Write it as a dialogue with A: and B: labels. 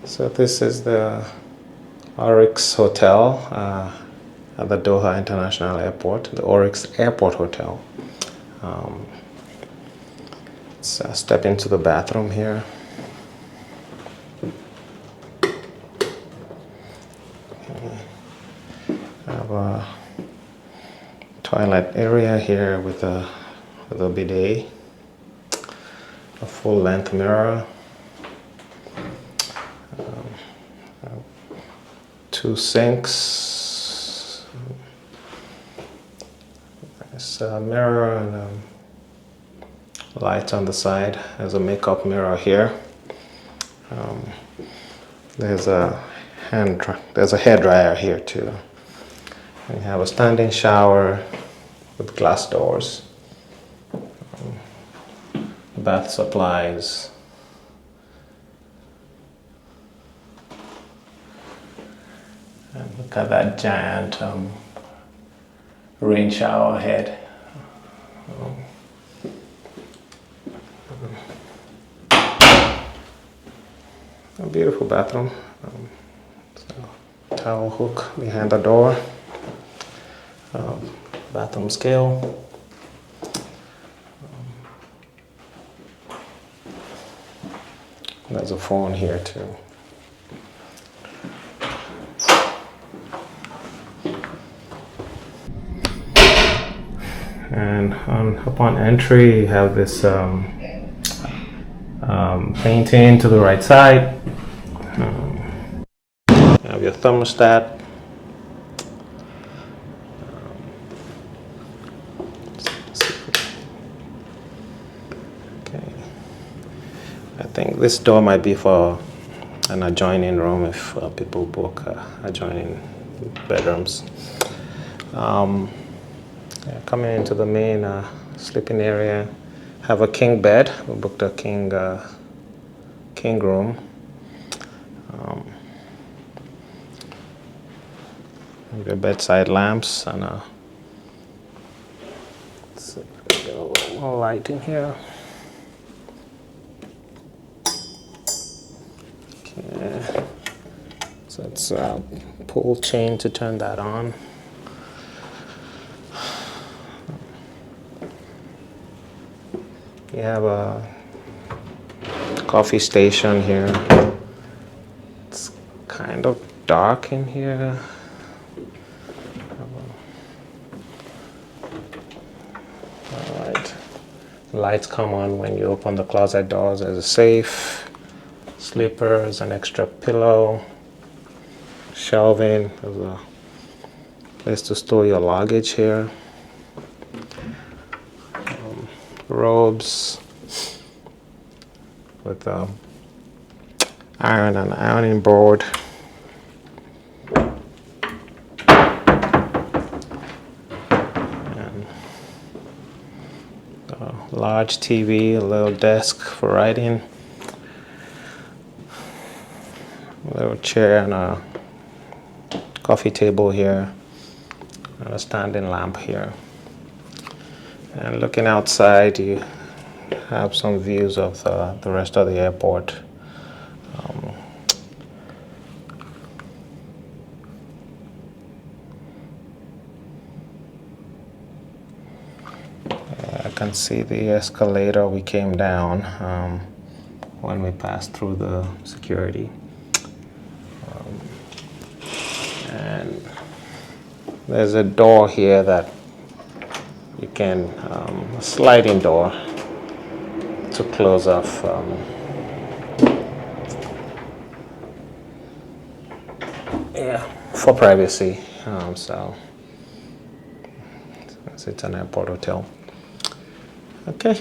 A: So this is the Oryx Hotel at the Doha International Airport, the Oryx Airport Hotel. Let's step into the bathroom here. I have a toilet area here with a bidet, a full-length mirror, two sinks, nice mirror, and lights on the side. There's a makeup mirror here. There's a hair dryer here too. We have a standing shower with glass doors, bath supplies, and look at that giant rain shower head. A beautiful bathroom. Towel hook behind the door. Bathroom scale. There's a phone here too. And upon entry, you have this painting to the right side. You have your thermostat. Okay. I think this door might be for an adjoining room if people book adjoining bedrooms. Coming into the main sleeping area, have a king bed. We booked a king room. Your bedside lamps and a little more light in here. Okay, so it's a pull chain to turn that on. You have a coffee station here. It's kind of dark in here. Alright. Lights come on when you open the closet doors. There's a safe, slippers, an extra pillow, shelving. There's a place to store your luggage here. Robes with iron and ironing board. And a large TV, a little desk for writing, a little chair and a coffee table here, and a standing lamp here. And looking outside, you have some views of the rest of the airport. I can see the escalator we came down when we passed through the security. And there's a door here that you can, a sliding door to close off for privacy. So it's an airport hotel. Okay.